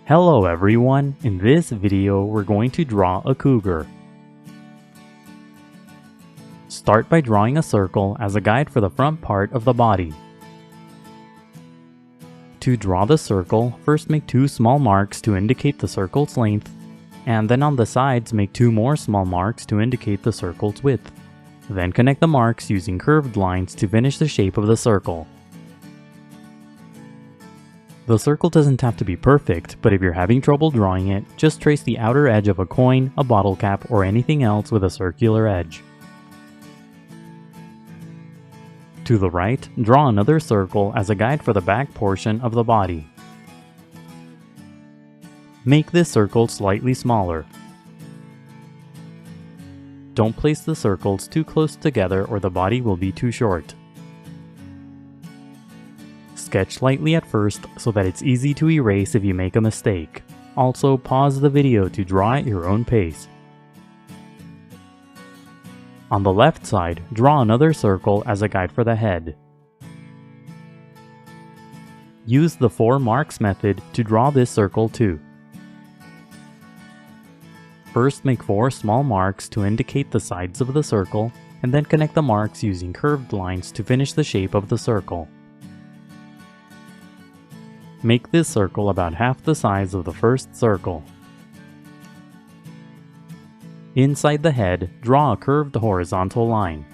Hello everyone, in this video we're going to draw a cougar. Start by drawing a circle as a guide for the front part of the body. To draw the circle, first make two small marks to indicate the circle's length, and then on the sides make two more small marks to indicate the circle's width. Then connect the marks using curved lines to finish the shape of the circle. The circle doesn't have to be perfect, but if you're having trouble drawing it, just trace the outer edge of a coin, a bottle cap, or anything else with a circular edge. To the right, draw another circle as a guide for the back portion of the body. Make this circle slightly smaller. Don't place the circles too close together or the body will be too short. Sketch lightly at first so that it's easy to erase if you make a mistake. Also, pause the video to draw at your own pace. On the left side, draw another circle as a guide for the head. Use the 4 marks method to draw this circle too. First, make 4 small marks to indicate the sides of the circle, and then connect the marks using curved lines to finish the shape of the circle. Make this circle about half the size of the first circle. Inside the head, draw a curved horizontal line.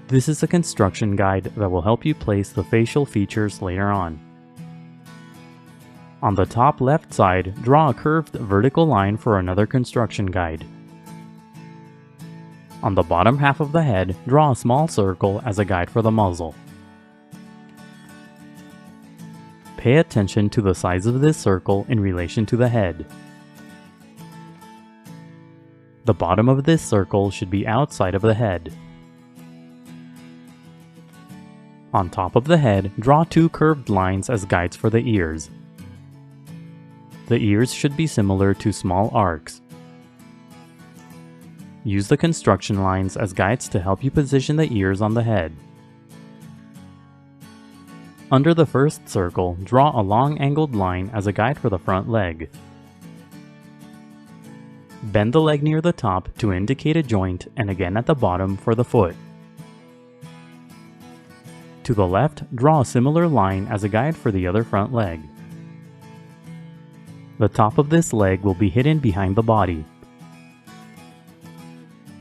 This is a construction guide that will help you place the facial features later on. On the top left side, draw a curved vertical line for another construction guide. On the bottom half of the head, draw a small circle as a guide for the muzzle. Pay attention to the size of this circle in relation to the head. The bottom of this circle should be outside of the head. On top of the head, draw 2 curved lines as guides for the ears. The ears should be similar to small arcs. Use the construction lines as guides to help you position the ears on the head. Under the first circle, draw a long angled line as a guide for the front leg. Bend the leg near the top to indicate a joint and again at the bottom for the foot. To the left, draw a similar line as a guide for the other front leg. The top of this leg will be hidden behind the body.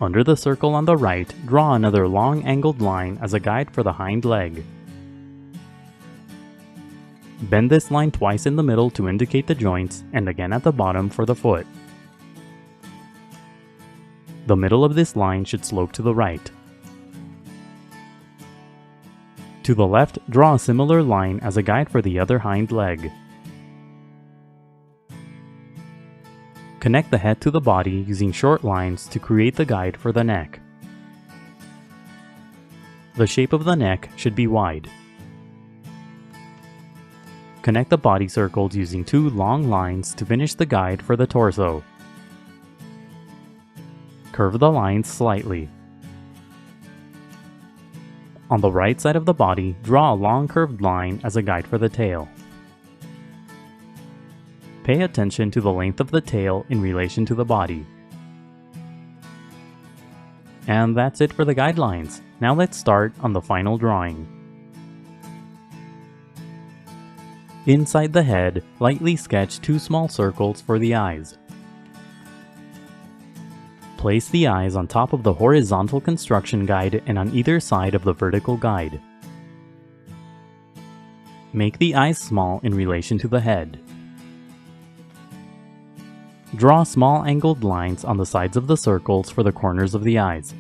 Under the circle on the right, draw another long angled line as a guide for the hind leg. Bend this line twice in the middle to indicate the joints, and again at the bottom for the foot. The middle of this line should slope to the right. To the left, draw a similar line as a guide for the other hind leg. Connect the head to the body using short lines to create the guide for the neck. The shape of the neck should be wide. Connect the body circles using 2 long lines to finish the guide for the torso. Curve the lines slightly. On the right side of the body, draw a long curved line as a guide for the tail. Pay attention to the length of the tail in relation to the body. And that's it for the guidelines. Now let's start on the final drawing. Inside the head, lightly sketch 2 small circles for the eyes. Place the eyes on top of the horizontal construction guide and on either side of the vertical guide. Make the eyes small in relation to the head. Draw small angled lines on the sides of the circles for the corners of the eyes.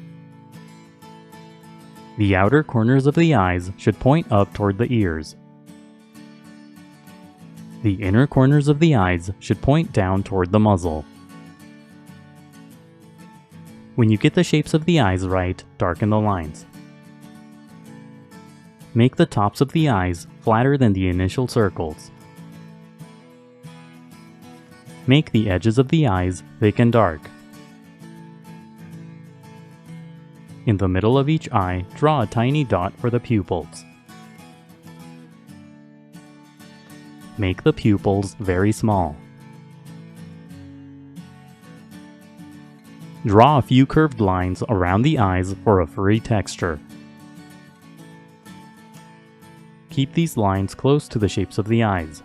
The outer corners of the eyes should point up toward the ears. The inner corners of the eyes should point down toward the muzzle. When you get the shapes of the eyes right, darken the lines. Make the tops of the eyes flatter than the initial circles. Make the edges of the eyes thick and dark. In the middle of each eye, draw a tiny dot for the pupils. Make the pupils very small. Draw a few curved lines around the eyes for a furry texture. Keep these lines close to the shapes of the eyes.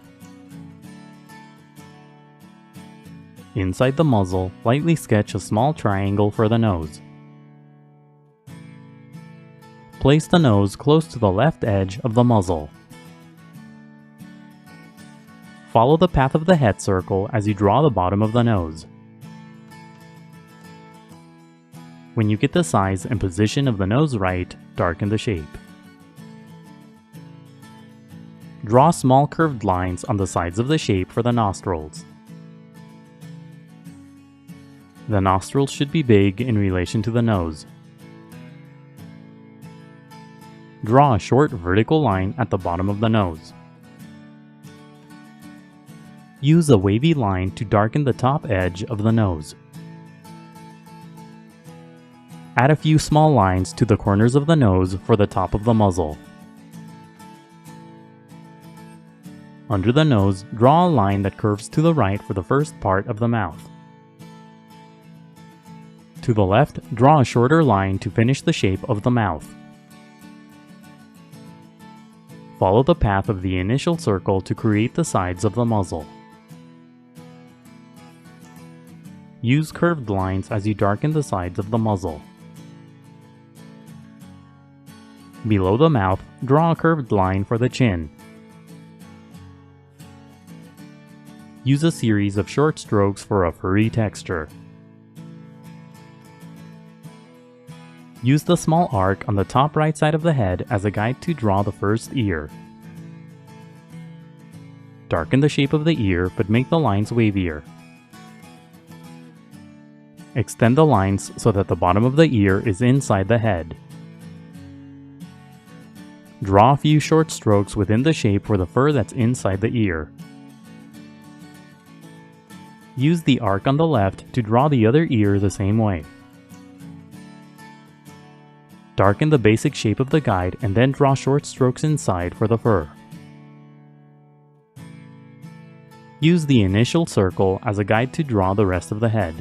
Inside the muzzle, lightly sketch a small triangle for the nose. Place the nose close to the left edge of the muzzle. Follow the path of the head circle as you draw the bottom of the nose. When you get the size and position of the nose right, darken the shape. Draw small curved lines on the sides of the shape for the nostrils. The nostrils should be big in relation to the nose. Draw a short vertical line at the bottom of the nose. Use a wavy line to darken the top edge of the nose. Add a few small lines to the corners of the nose for the top of the muzzle. Under the nose, draw a line that curves to the right for the first part of the mouth. To the left, draw a shorter line to finish the shape of the mouth. Follow the path of the initial circle to create the sides of the muzzle. Use curved lines as you darken the sides of the muzzle. Below the mouth, draw a curved line for the chin. Use a series of short strokes for a furry texture. Use the small arc on the top right side of the head as a guide to draw the first ear. Darken the shape of the ear, but make the lines wavier. Extend the lines so that the bottom of the ear is inside the head. Draw a few short strokes within the shape for the fur that's inside the ear. Use the arc on the left to draw the other ear the same way. Darken the basic shape of the guide and then draw short strokes inside for the fur. Use the initial circle as a guide to draw the rest of the head.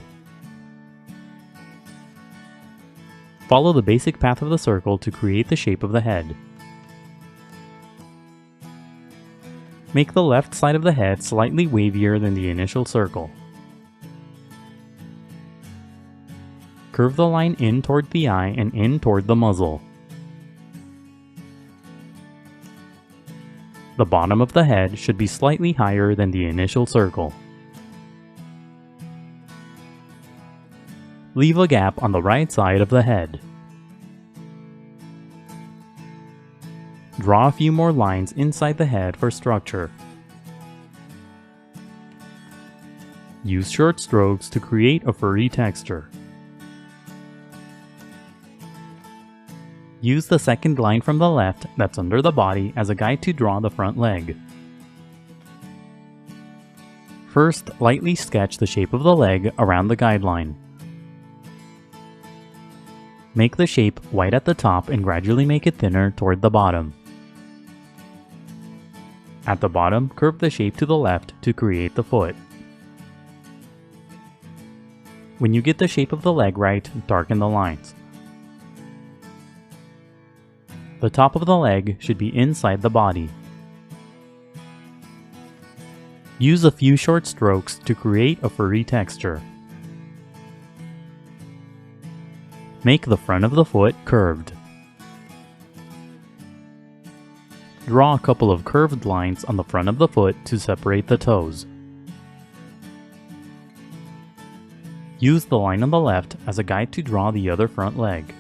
Follow the basic path of the circle to create the shape of the head. Make the left side of the head slightly wavier than the initial circle. Curve the line in toward the eye and in toward the muzzle. The bottom of the head should be slightly higher than the initial circle. Leave a gap on the right side of the head. Draw a few more lines inside the head for structure. Use short strokes to create a furry texture. Use the second line from the left that's under the body as a guide to draw the front leg. First, lightly sketch the shape of the leg around the guideline. Make the shape white at the top and gradually make it thinner toward the bottom. At the bottom, curve the shape to the left to create the foot. When you get the shape of the leg right, darken the lines. The top of the leg should be inside the body. Use a few short strokes to create a furry texture. Make the front of the foot curved. Draw a couple of curved lines on the front of the foot to separate the toes. Use the line on the left as a guide to draw the other front leg.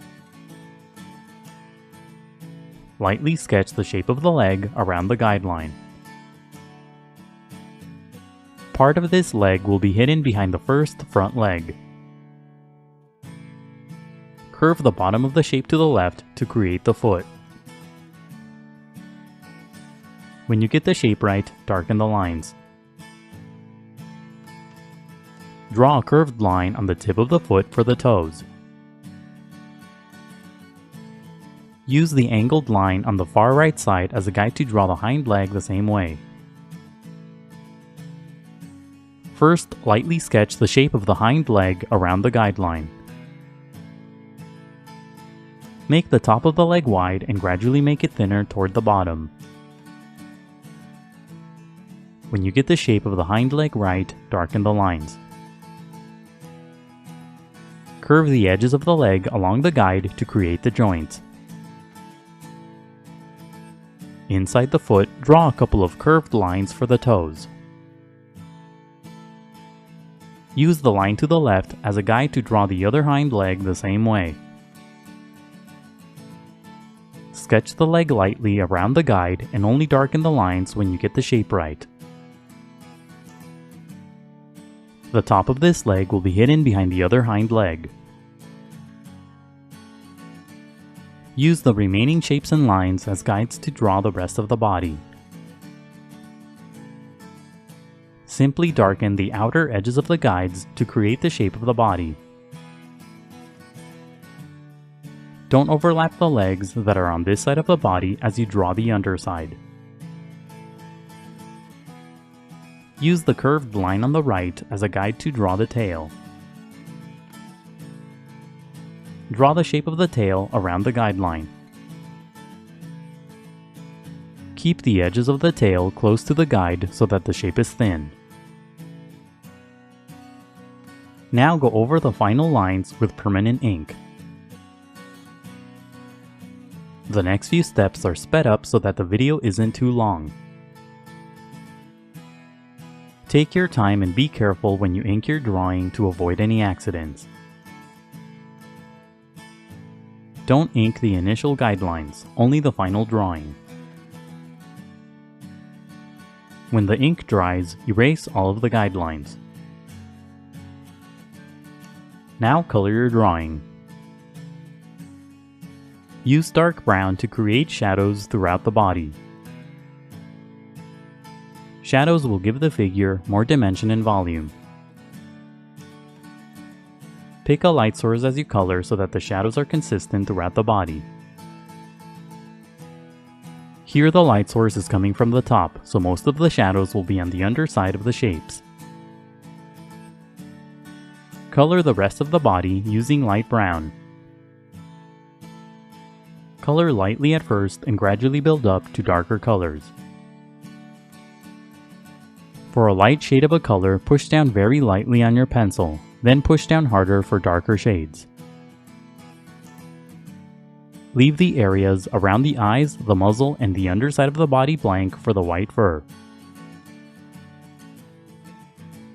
Lightly sketch the shape of the leg around the guideline. Part of this leg will be hidden behind the first front leg. Curve the bottom of the shape to the left to create the foot. When you get the shape right, darken the lines. Draw a curved line on the tip of the foot for the toes. Use the angled line on the far right side as a guide to draw the hind leg the same way. First, lightly sketch the shape of the hind leg around the guideline. Make the top of the leg wide and gradually make it thinner toward the bottom. When you get the shape of the hind leg right, darken the lines. Curve the edges of the leg along the guide to create the joints. Inside the foot, draw a couple of curved lines for the toes. Use the line to the left as a guide to draw the other hind leg the same way. Sketch the leg lightly around the guide and only darken the lines when you get the shape right. The top of this leg will be hidden behind the other hind leg. Use the remaining shapes and lines as guides to draw the rest of the body. Simply darken the outer edges of the guides to create the shape of the body. Don't overlap the legs that are on this side of the body as you draw the underside. Use the curved line on the right as a guide to draw the tail. Draw the shape of the tail around the guideline. Keep the edges of the tail close to the guide so that the shape is thin. Now go over the final lines with permanent ink. The next few steps are sped up so that the video isn't too long. Take your time and be careful when you ink your drawing to avoid any accidents. Don't ink the initial guidelines, only the final drawing. When the ink dries, erase all of the guidelines. Now color your drawing. Use dark brown to create shadows throughout the body. Shadows will give the figure more dimension and volume. Pick a light source as you color so that the shadows are consistent throughout the body. Here the light source is coming from the top, so most of the shadows will be on the underside of the shapes. Color the rest of the body using light brown. Color lightly at first and gradually build up to darker colors. For a light shade of a color, push down very lightly on your pencil, then push down harder for darker shades. Leave the areas around the eyes, the muzzle, and the underside of the body blank for the white fur.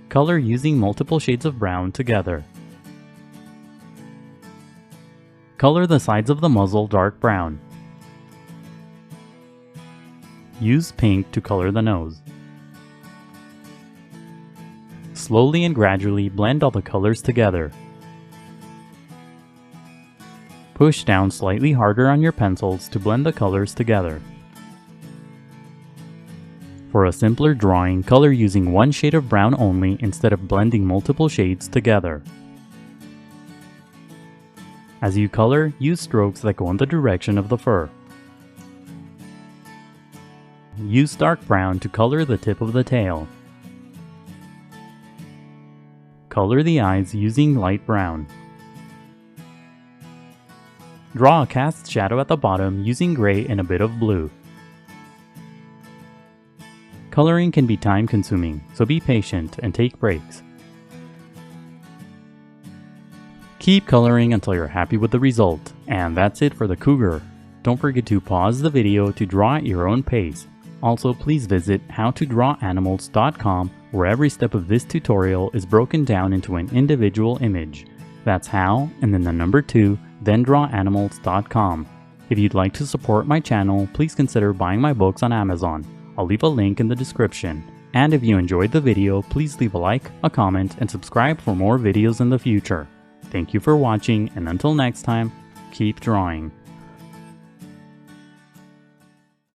Color using multiple shades of brown together. Color the sides of the muzzle dark brown. Use pink to color the nose. Slowly and gradually blend all the colors together. Push down slightly harder on your pencils to blend the colors together. For a simpler drawing, color using one shade of brown only instead of blending multiple shades together. As you color, use strokes that go in the direction of the fur. Use dark brown to color the tip of the tail. Color the eyes using light brown. Draw a cast shadow at the bottom using gray and a bit of blue. Coloring can be time-consuming, so be patient and take breaks. Keep coloring until you're happy with the result, and that's it for the Cougar. Don't forget to pause the video to draw at your own pace. Also, please visit howtodrawanimals.com where every step of this tutorial is broken down into an individual image. That's how, and then the number 2, then drawanimals.com. If you'd like to support my channel, please consider buying my books on Amazon. I'll leave a link in the description. And if you enjoyed the video, please leave a like, a comment, and subscribe for more videos in the future. Thank you for watching, and until next time, keep drawing.